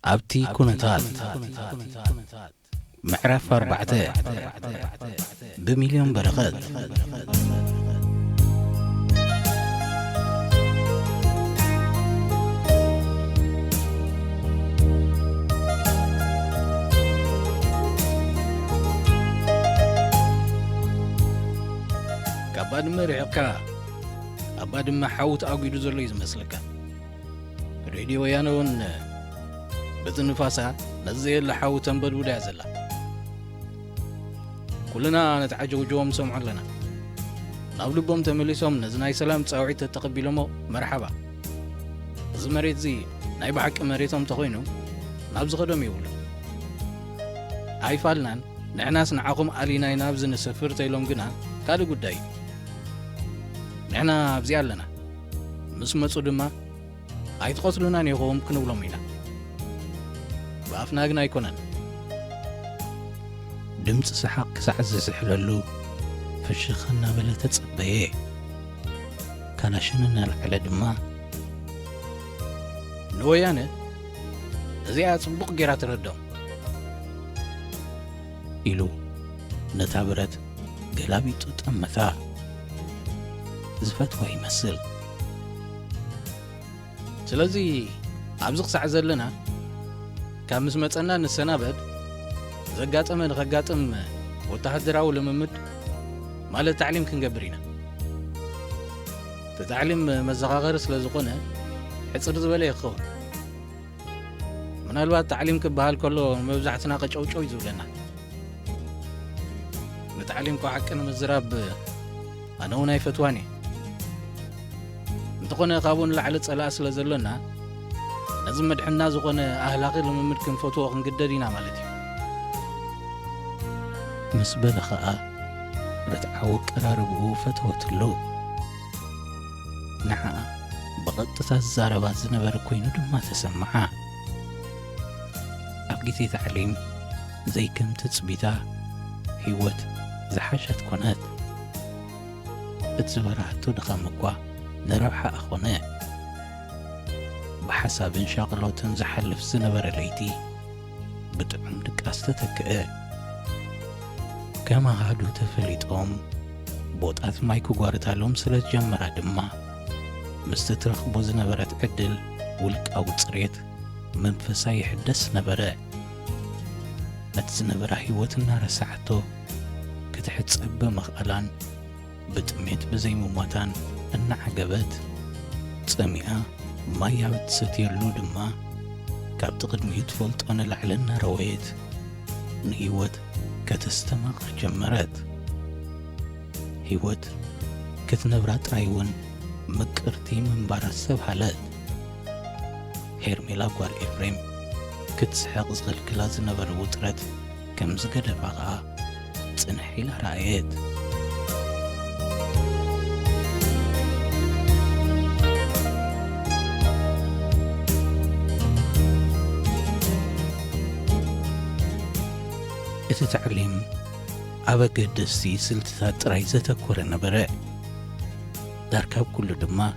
أبتي كونتات معرف 4 بمليون برغد كباد مرعقا أباد ما حاوت أقيدو زلو يزمسلك راديو يانون بتنفاسها نزي اللي حاوت انبد ودا زلا كلنا نتعجب جوم سمع لنا نابلبهم تمليسهم نزناي سلام تصاوعيت تقبلهم مرحبا زمريت زي ناي بحق مريتهم تخوينو نابز قدم يقولوا اي فالنان نعناس نعاقم علينا نابز نسفر تيلهم قنا كادو قداي نحنا بزيال لنا مسمصو دما ايتقتلونا نيقوم كنولهم هنا بافنا قنا يكونن دمت سحق سعز سحللو فشخنا بلا تتصبيه كان شننا العلا دما نويانه زي صبق غيرا تردو إلو نتابرت قلابيتو تمثا زفت وهي مسل سلازي عبزق سعزلنا كان مسمصنا نسنابد زقاطم نخقاطم وتحدراو لممد مال التعليم كنقبرينا التعليم مزغاغر سلازقونه حصر زبله يخون من الوقت تعليم كبهال كله مبزحتنا قچوچو يزولنا التعليم كو حقنا مزراب انا وناي فتواني انتقنا قابون لعل صلا سلازلنا لازم مدحنا زقونه اهلاقي لممد كنفتو كنقددينا مالتي مسبل خاء رتعو قراربو فتوت له نعم بقطة الزاربات زنبر كوينو دما تسمعها أبقيتي تعليم زي كم تثبيتا هيوت زحاشت كونات اتزبراتو دخامكوا نروحا أخونا بحساب انشاغلو تنزحلف زنبر ليتي بتعمدك أستتك كما هادو تفليتهم بوطات مايكو غارتالهم سلت جمرا دما مستترخبو زنبرت عدل ولك أو تصريت منفسا يحدث نبرا اتزنبرا هيوتنا رسعتو كتحت صعب مخألان بتميت بزي مماتان النعقبت تسميها ما يابت ستيرلو دما كاب تقدم يتفلت أنا لعلنا رويت نهيوت كتستمر جمرت هيوت كتنبرات رايون مكرتي من بارسب حالات هيرميلا قوار إفريم كتسحق زغل كلاز نبر وطرت كم زقد فاقها تنحي لرأيت التعليم أبقى دستي سلتات رايزة تكور نبرا داركاب كل دما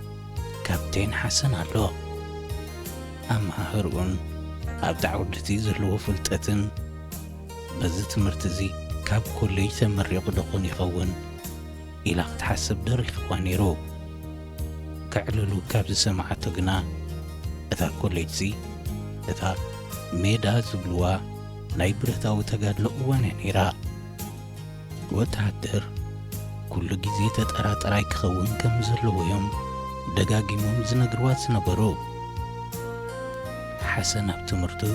كابتن حسن الله أما هرون أبدع عودتي زلو فلتاتن بزت مرتزي كاب كل يتمر يقدقون يخون إلى تحسب در إخواني كعللو كاب سمعت قنا إذا كل يتزي إذا ميدا زبلوا نايبرتاو تقادلو وانا نيرا وتعدر كل جزي تتقراطراي كخون كم زلو يوم دقاقيمهم زنقروات نبرو حسن ابتمرتو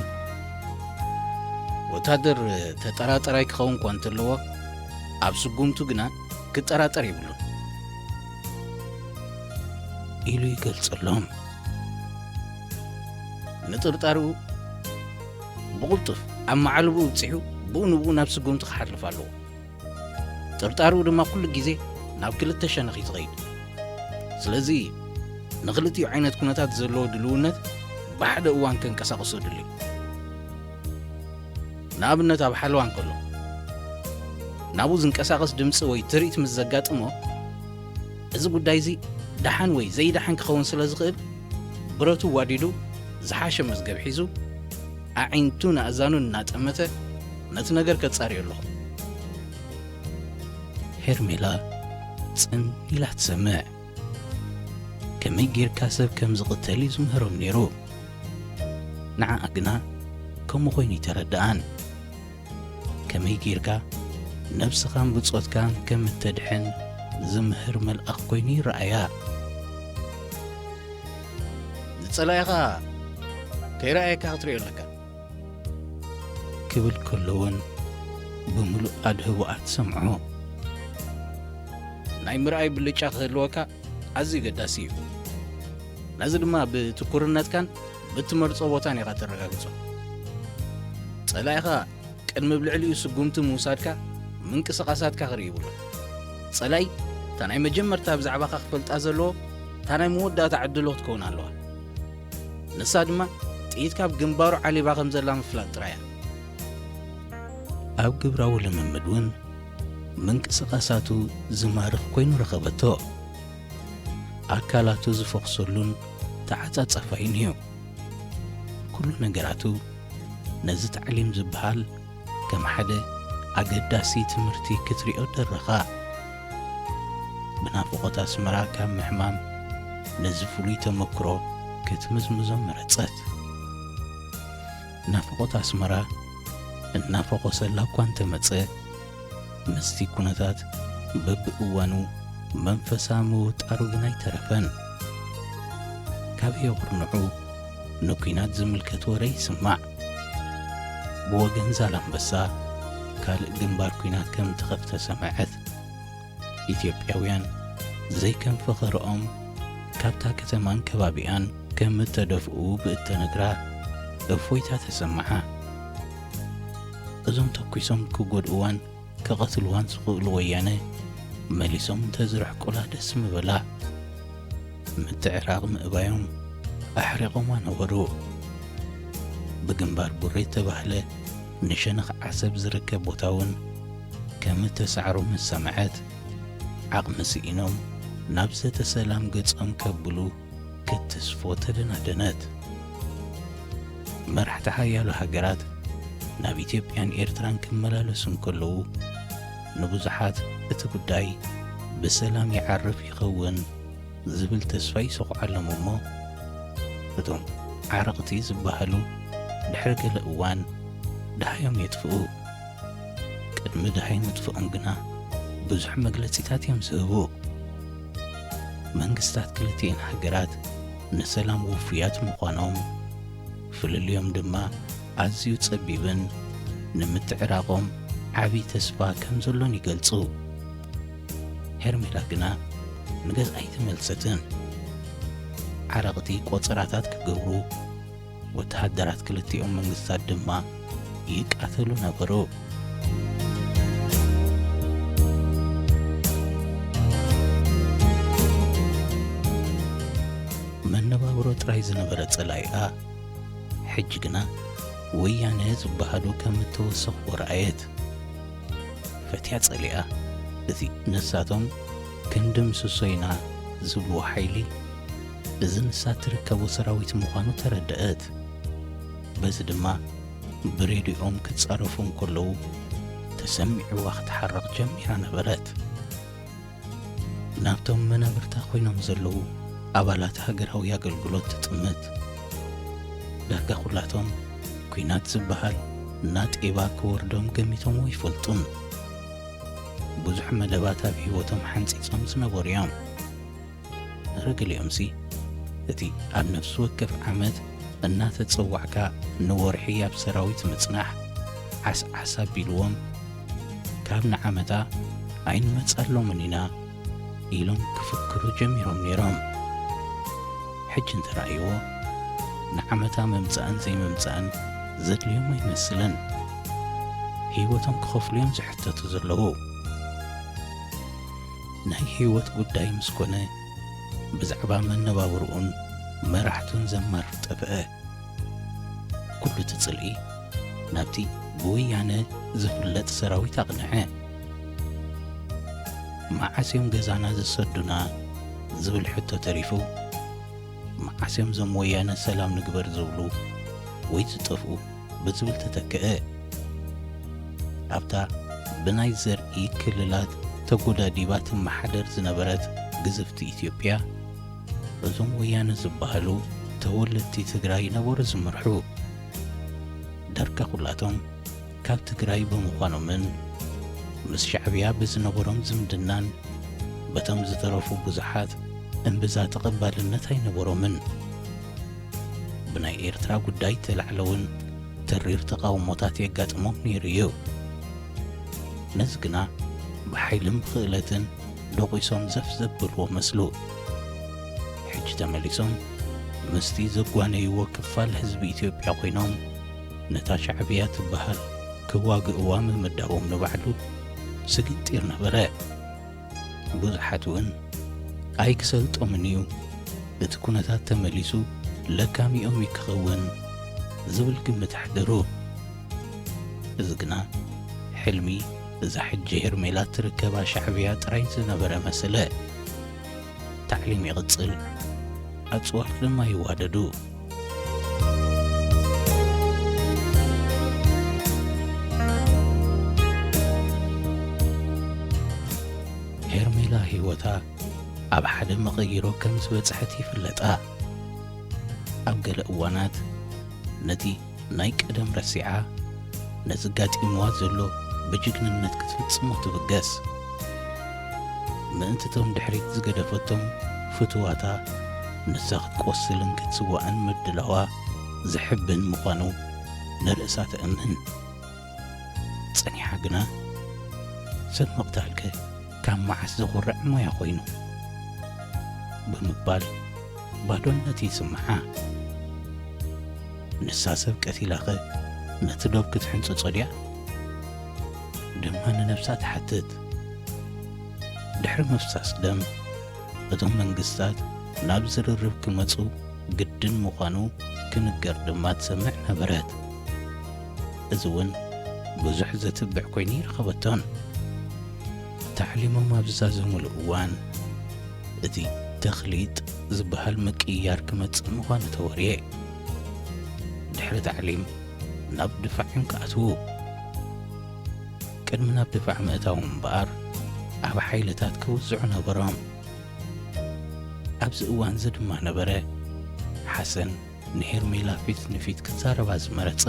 وتعدر تتقراطراي كخون كوانتلو ابسقومتو قنا كتقراطر يبلو إلو يقلص اللهم نطرطارو بقلطف أما علبو تصحو بونو نفس قوم تخحلف له ترطارو دما كل جزي ناب كل التشنخ يتغيد سلازي نغلتي عينت كونتات زلو دلونت بعد اوان كان كساقصو دلي نابنت اب حلوان كله نابو زنكساقص دمص وي تريت مزغاطمو እዚ ጉዳይ እዚ دحان وي زي دحان كخون سلازخل برتو واديدو زحاشه مزغب حيزو ኣዒንቱን ኣእዛኑን እናጠመተ ነቲ ነገር ከጻርዮ ኣለኹ። ሄርሜላ ጽን ኢላ ትሰምዕ። ከመይ ጌርካ ሰብ ከም ዝቕተል እዩ ዝምህሮም ነይሩ። ንዓኣ ግና ከምኡ ኮይኑ ይተረድኣን። ከመይ ጌርካ ነብስኻን ብጾትካን ከም እተድሕን ዝምህር መልኣኽ ኮይኑ ይረኣያ። ዝጸላኢኻ ከይረኣየካ ክትሪኦ ኣለካ ክብል ከሎውን ብምሉእ ኣድህቦኣ ትሰምዖ። ናይ ምርኣይ ብልጫ ክህልወካ ኣዝዩ ገዳሲ እዩ። ነዚ ድማ ብትኩርነትካን ብትመርጾ ቦታን ኢኻ ተረጋግጾ። ጸላኢኻ ቅድሚ ብልዕሊኡ ስጉምቲ ምውሳድካ ምንቅስቓሳትካ ክርኢ ይብሉ። ጸላይ እታ ናይ መጀመርታ ብዛዕባኻ ክፈልጣ ዘለዎ እታ ናይ መወዳእታ ዕድሎ ክትከውን ኣለዋ። ንሳ ድማ ጥኢትካ ብግንባሩ ዓሊባ ከም ዘላ ምፍላጥ ጥራያ። ኣብ ግብራዊ ልምምድ እውን ምንቅስቓሳቱ ዝማርኽ ኮይኑ ረኸበቶ። ኣካላቱ ዝፈኽሰሉን ተዓጻጻፋይን እዩ። ኩሉ ነገራቱ ነዚ ታዕሊም ዝበሃል ከም ሓደ ኣገዳሲ ትምህርቲ ክትሪኦ ደረኻ። ብናፍቖት ኣስመራ ካብ ምሕማም ነዚ ፍሉይ ተመክሮ ክትምዝምዞም መረጸት። ናፍቖት ኣስመራ እናፈቖሰላ እኳ እንተመጸ ምስቲ ኩነታት በብእዋኑ መንፈሳ ምውጣሩ ግን ኣይተረፈን። ካብ የቕርንዑ ንኲናት ዝምልከት ወረ ይስማዕ። ብወገን ዛላምበሳ ካልእ ግንባር ኲናት ከም ትኸፍተ ሰምዐት። ኢትዮጵያውያን ዘይከንፈኸርኦም ካብታ ከተማን ከባቢኣን ከም እተደፍኡ ብእተነግራ እፎይታ ተሰምዓ። እዞም ተኲሶም ክጐድእዋን ክቐትልዋን ዝኽእሉ ወያነ መሊሶም እንተዝርሕቁላ ደስ ምበላ። ምትዕራቕ ምእባዮም ኣሕሪቖማ ነበሩ። ብግንባር ቡሬ ተባህለ ንሸነኽ ዓሰብ ዝርከብ ቦታ እውን ከም እተሳዕሩ ምስ ሰምዐት ዓቕሚ ስኢኖም ናብ ዘተሰላም ገጾም ከብሉ ክትስፎ ተደናደነት። መራሕቲ ሓያሉ ሃገራት ናብ ኢትዮጵያን ኤርትራን ክመላለሱ እንከለዉ ንብዙሓት እቲ ጉዳይ ብሰላም ይዓርፍ ይኸውን ዝብል ተስፋ ይሰቑዓሎም እሞ እቶም ዓረቕቲ ዝበሃሉ ድሕሪ ገለ እዋን ድሃዮም የጥፍኡ። ቅድሚ ድሃይ ምጥፍኦም ግና ብዙሕ መግለጺታት እዮም ዝህቡ። መንግስታት ክልቲአን ሃገራት ንሰላም ውፍያት ምዃኖም ፍልልዮም ድማ ኣዝዩ ጸቢብን ንምትዕራቖም ዓብዪ ተስፋ ከም ዘሎን ይገልጹ። ሄርሜላ ግና ንገዛ ኣይተመልሰትን። ዓረቕቲ ቆጽራታት ክገብሩ ወተሃደራት ክልቲኦም መንግስታት ድማ ይቃተሉ ነበሩ። መነባብሮ ጥራይ ዝነበረ ጸላኢኣ ሕጂ ግና ወያነ ዝበሃሉ ከም እተወሰኽዎ ረኣየት። ፈትያ ጸሊኣ እቲ ንሳቶም ክንድምስሶ ኢና ዝብልዎ ሓይሊ እዚ ንሳት ትርከቦ ሰራዊት ምዃኑ ተረድአት። በዚ ድማ ብሬድኦም ክትጻረፉ እንከለዉ ተሰሚዕዋ ክትሓረቕ ጀሚራ ነበረት። ናብቶም መነብርታ ኮይኖም ዘለዉ ኣባላት ሃገራዊ ኣገልግሎት ትጥምት። ዳርጋ ኹላቶም ኲናት ዝበሃል እናጤባ ክወርዶም ገሚቶምዎ ይፈልጡን። ብዙሕ መደባት ኣብ ሕይወቶም ሓንጺጾም ዝነበሩ እዮም። ረገሊኦምሲ እቲ ኣብ ነፍሲ ወከፍ ዓመት እናተጸዋዕካ ንወርሒ ኣብ ሰራዊት ምጽናሕ ዓስዓስ ኣቢልዎም ካብ ንዓመታ ኣይንመጻሎምን ኢና ኢሎም ክፍክሩ ጀሚሮም ነይሮም። ሕጂ እንተረኣይዎ ንዓመታ መምጻእን ዘይመምጻእን ዘድልዮም ኣይመስልን። ሕይወቶም ክኸፍሉ እዮም ዝሕተቱ ዘለዉ። ናይ ሕይወት ጉዳይ ምስ ኮነ ብዛዕባ መነባብርኡን መራሕቱን ዘማርፍ ጠፍአ። ኩሉ ትጽልኢ ናብቲ ብወያነ ዝፍለጥ ሰራዊት ኣቕንዐ። መዓስዮም ገዛና ዝሰዱና ዝብል ሕቶ ተሪፉ መዓስዮም ዞም ወያነ ሰላም ንግበር ዝብሉ ወይ ዝጠፍኡ ብዝብል ተተክአ ኣብታ ብናይ ዘርኢ ክልላት ተጎዳዲባ ትመሓደር ዝነበረት ግዝፍቲ ኢትዮጵያ እዞም ወያነ ዝበሃሉ ተወለድቲ ትግራይ ነበሩ ዝምርሑ። ዳርጋ ኩላቶም ካብ ትግራይ ብምዃኖምን ምስ ሻዕብያ ብዝነበሮም ዝምድናን በቶም ዝተረፉ ብዙሓት እምብዛ ተቐባልነት ኣይነበሮምን። ብናይ ኤርትራ ጉዳይ ተላዕለውን ተሪር ተቃውሞታት የጋጥሞም ነይሩ እዩ። ነዚ ግና ብሓይልን ብኽእለትን ደቂሶም ዘፍ ዘብልዎ መስሉ። ሕጂ ተመሊሶም ምስቲ ዘጓነይዎ ክፋል ህዝቢ ኢትዮጵያ ኮይኖም ነታ ሻዕብያ ትበሃል ክዋግእዋ ምምዳቦም ንባዕሉ ስግንጢር ነበረ። ብዙሓት እውን ኣይክሰልጦምን እዩ እቲ ኩነታት ተመሊሱ ለካሚኦም ይክኸውን ዝብል ግምት ኣሕደሩ። እዚ ግና ሕልሚ እዛ ሕጂ ሄርሜላ ትርከባ ሻዕብያ ጥራይ ዝነበረ መሰለ። ታዕሊም ይቕጽል፣ ኣጽዋር ድማ ይዋደዱ። ሄርሜላ ህይወታ ኣብ ሓደ መቐይሮ ከም ዝበጽሐት ይፍለጣ። ኣብ ገለ እዋናት ነቲ ናይ ቀደም ረሲዓ ነዚ ጋጢምዋ ዘሎ ብጅግንነት ክትፍጽሞ ትብገስ። ምእንትቶም ድሕሪት ዝገደፈቶም ፍትዋታ ንሳ ክትቆስልን ክትስዋዕን ምድላዋ ዝሕብን ምዃኑ ንርእሳ ትእምን። ጸኒሓ ግና ሰብ መቕታልከ ካብ መዓስ ዘኹርዕ ሞያ ኾይኑ ብምባል ባዶነት ይስምዓ። ንሳ ሰብ ቀቲላኸ ነቲ ዶብ ክትሕንጽጾ ድያ? ድማ ንነፍሳ ትሓትት። ድሕሪ ምፍሳስ ደም እቶም መንግስታት ናብ ዝርርብ ክመጹ ግድን ምዃኑ ክንገር ድማ ትሰምዕ ነበረት። እዚ እውን ብዙሕ ዘትብዕ ኮይኑ ይረኸበቶን። ታዕሊሞም ኣብ ዝዛዘሙሉ እዋን እቲ ተኽሊጥ ዝበሃል ምቅያር ክመጽእ ምዃኑ ተወርየ። ድሕሪ ታዕሊም ናብ ድፋዕም ከኣትዉ። ቅድሚ ናብ ድፋዕ ምእታዊ እምበኣር ኣብ ሓይልታት ክውዝዑ ነበሮም። ኣብዚ እዋን እዚ ድማ ነበረ ሓሰን ንሄርሜላ ፊት ንፊት ክዛረባ ዝመረጸ።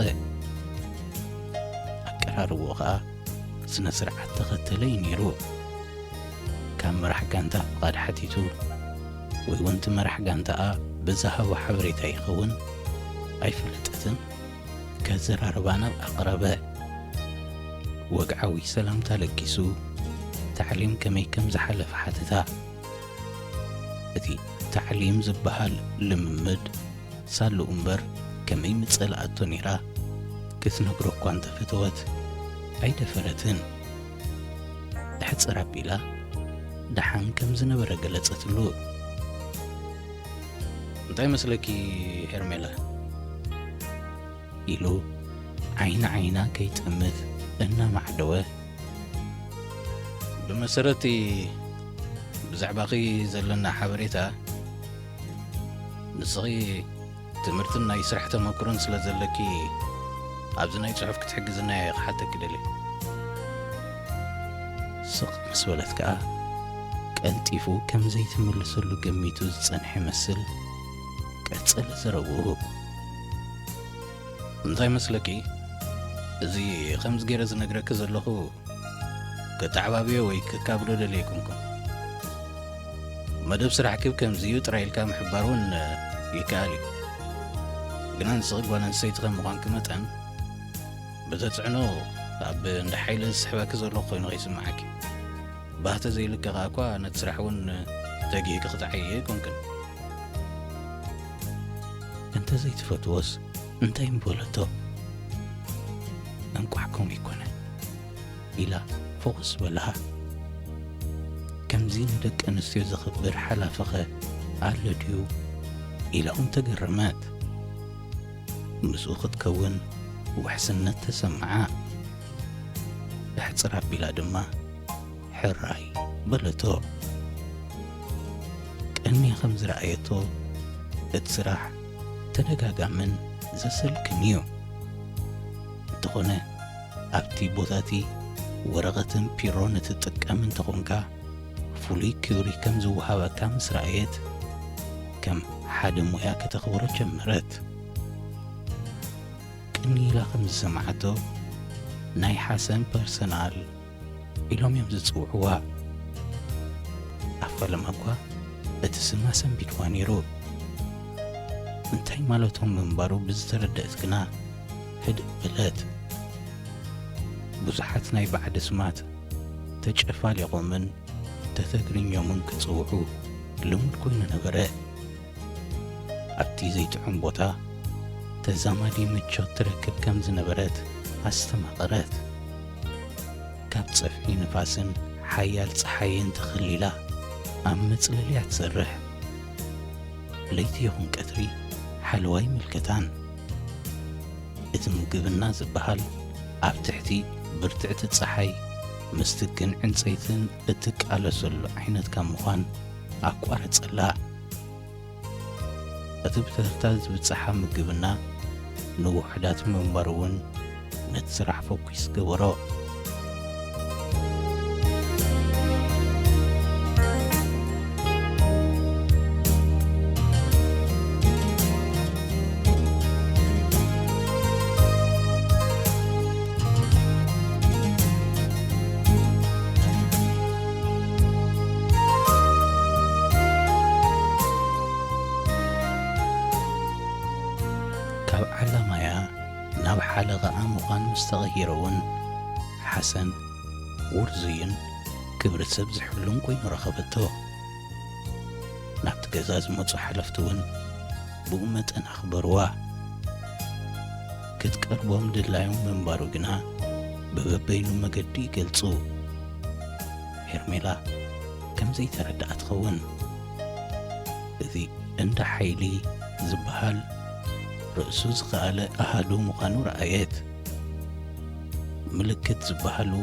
ኣቀራርቦ ኸኣ ስነ ስርዓት ተኸተለ እዩ ነይሩ። ካብ መራሕ ጋንታ ፍቓድ ሓቲቱ ወይ እውን እቲ መራሕ ጋንታኣ ብዝሃቦ ሓበሬታ ይኸውን ኣይፍለጠትን ከዘራርባ ናብ ኣቕረበ። ወግዓዊ ሰላምታ ለጊሱ ታዕሊም ከመይ ከም ዝሓለፈ ሓተታ። እቲ ታዕሊም ዝበሃል ልምምድ ሳሉ እምበር ከመይ ምጸላእቶ ነይራ ክትነግሮ እኳ እንተፈተወት ኣይደፈረትን። ድሕፅር ኣቢላ ደሓን ከም ዝነበረ ገለጸትሉ። እንታይ መስለኪ ሄርሜላ ኢሉ ዓይና ዓይና ከይጥምት እናማዕደወ ብመሰረቲ ብዛዕባኺ ዘለና ሓበሬታ ንስኺ ትምህርትን ናይ ስራሕ ተመክሮን ስለ ዘለኪ ኣብዚ ናይ ጽሑፍ ክትሕግዝና ክሓተክ ደልየ። ስቕ ምስ በለት ከዓ ቀልጢፉ ከም ዘይትምልሰሉ ገሚቱ ዝጸንሐ ይመስል ቀጸለ ዘረብኡ። እንታይ መስለኪ እዚ ከምዚ ገይረ ዝነግረኪ ዘለኹ ከተዕባብዮ ወይ ክካብዶ ደልየ ይኩንኩም። መደብ ስራሕ ክብ ከምዚዩ ጥራይ ኢልካ ምሕባር እውን ይከኣል እዩ። ግና ንስኺ ጓል ኣንስተይቲ ከም ምዃንኪ መጠን በተፅዕኖ ኣብ እንዳ ሓይለ ዝስሕበኪ ዘሎ ኮይኑ ይስምዓኪ። ባህተ ዘይልክኻ እኳ ነቲ ስራሕ እውን ተጊእኪ ክትዓይየ ይኩንክን። እንተዘይትፈትዎስ እንታይ ምበለቶ? እንቋሕኩም ይኮነ ኢላ ፎቅስ በላሃ። ከምዚ ንደቂ ኣንስትዮ ዘኽብር ሓላፈኸ ኣሎ ድዩ ኢላ እውን ተገረመት። ምስኡ ክትከውን ውሕስነት ተሰምዓ። ድሕፅር ኣቢላ ድማ ሕራይ በለቶ። ቅድሚያ ከም ዝረኣየቶ እቲ ስራሕ ተደጋጋምን ዘሰልክን እዩ። እንተኾነ ኣብቲ ቦታቲ ወረቐትን ፒሮን እትጥቀም እንተኾንካ ፍሉይ ክብሪ ከም ዝወሃበካ ምስ ረኣየት ከም ሓደ ሞያ ከተኽብሮ ጀመረት። ቅኒ ኢላ ከም ዝሰማዓቶ ናይ ሓሰን ፐርሰናል ኢሎም እዮም ዝፅውዕዋ። ኣብ ፈለማ እኳ እቲ ስማ ሰንቢድዋ ነይሩ። እንታይ ማለቶም ምንባሩ ብዝተረድአት ግና ህድእ በለት። ብዙሓት ናይ ባዕዲ ስማት ተጨፋሊቖምን ተተግርኞምን ክፅውዑ ልሙድ ኮይኑ ነበረ። ኣብቲ ዘይጥዑም ቦታ ተዛማዲ ምቾት ትረክብ ከም ዝነበረት ኣስተማቐረት። ካብ ፀፍሒ ንፋስን ሓያል ፀሓይን ተኸሊላ ኣብ መፅለልያ ትሰርሕ። ለይቲ ይኹን ቀትሪ ሓለዋይ ምልከታን። እቲ ምግብና ዝበሃል ኣብ ትሕቲ ብርትዕቲ ፀሓይ ምስትግን ዕንፀይትን እትቃለሰሉ ዓይነት ካብ ምዃን ኣቋረፀላ። እቲ ብተርታ ዝብፅሓ ምግብና ንውሕዳት ምንባር እውን ነቲ ስራሕ ፈኲስ ገበሮ። ካብ ዓላማያ ናብ ሓለቓኣ ምዃን ምስ ተቐይረ እውን ሓሰን ውርዙይን ክብሪ ሰብ ዝሕሉን ኮይኑ ረኸበቶ። ናብቲ ገዛ ዝመፁ ሓለፍቲ እውን ብኡ መጠን ኣኽበርዋ። ክትቀርቦም ድላዮም ምንባሩ ግና ብበበይኑ መገዲ ይገልጹ። ሄርሜላ ከምዘይተረዳኣ ትኸውን። እዚ እንዳ ሓይሊ ዝበሃል ርእሱ ዝኸኣለ ኣሃዱ ምዃኑ ረኣየት። ምልክት ዝበሃሉ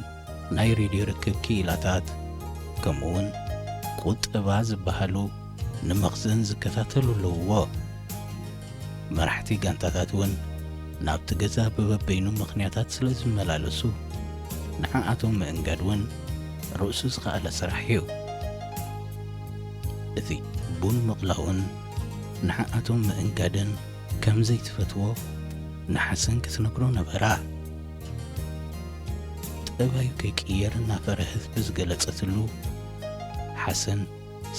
ናይ ሬድዮ ርክብ ክኢላታት ከምኡውን ቁጠባ ዝበሃሉ ንመኽዘን ዝከታተሉ ኣለውዎ። መራሕቲ ጋንታታት እውን ናብቲ ገዛ ብበበይኑ ምኽንያታት ስለ ዝመላለሱ ንዓኣቶም ምእንጋድ እውን ርእሱ ዝኸኣለ ስራሕ እዩ። እቲ ቡን ምቕላውን ንዓኣቶም ምእንጋድን ከም ዘይትፈትዎ ንሓሰን ክትነግሮ ነበራ። ጠባዩ ከይቅየር እናፈረህት ብዝገለጸትሉ ሓሰን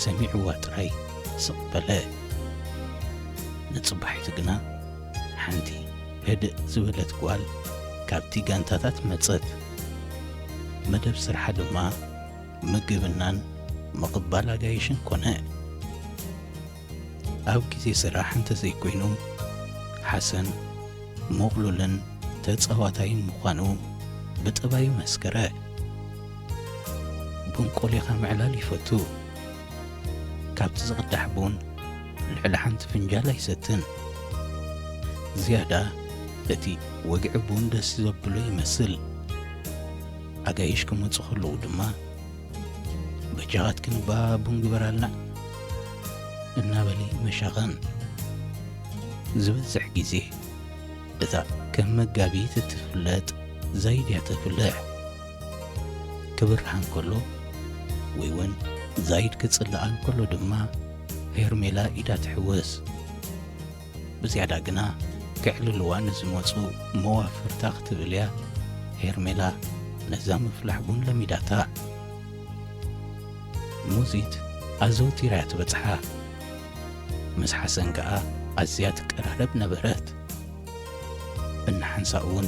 ሰሚዕዋ ጥራይ ስቕበለ። ንጽባሒቱ ግና ሓንቲ ህድእ ዝበለት ጓል ካብቲ ጋንታታት መጸት። መደብ ስርሓ ድማ ምግብናን ምቕባል ኣጋይሽን ኮነ። ኣብ ጊዜ ስራሕ እንተዘይኮይኑ ሓሰን መቕሉልን ተጸዋታይን ምዃኑ ብጠባዩ መስከረ። ቡን ቆሊኻ ምዕላል ይፈቱ። ካብቲ ዝቕዳሕ ቡን ልዕሊ ሓንቲ ፍንጃል ኣይሰትን። ዝያዳ እቲ ወግዒ ቡን ደስ ዘብሎ ይመስል። ኣጋይሽ ክመፁ ከለዉ ድማ በጃኻት ክንባ ቡን ግበራልና እናበለ መሻኸን። ዝበዝሕ ጊዜ እታ ከም መጋቢት እትፍለጥ ዛይድያ ተፍልሕ። ክብርሃን ከሎ ወይ እውን ዛይድ ክጽልኣን ከሎ ድማ ሄርሜላ ኢዳ ትሕወስ። ብዝያዳ ግና ክዕልልዋ ንዝመፁ መዋፍርታ ክትብል እያ ሄርሜላ ነዛ ምፍላሕ ቡን ለሚዳታ። ሙዚት ኣዘውቲራ እያ ትበጽሓ። ምስ ሓሰን ከኣ ኣዝያ ትቀራረብ ነበረት። እናሓንሳእ እውን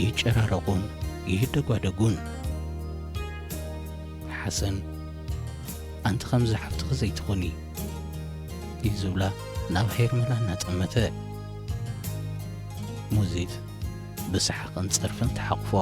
ይጨራረቑን ይደጓደጉን። ሓሰን ኣንቲ ከምዚ ሓፍትኺ ዘይትኾኒ እዩ ዝብላ ናብ ሄርሜላ እናጠመተ። ሙዚት ብሰሓቕን ጸርፍን ተሓቕፎ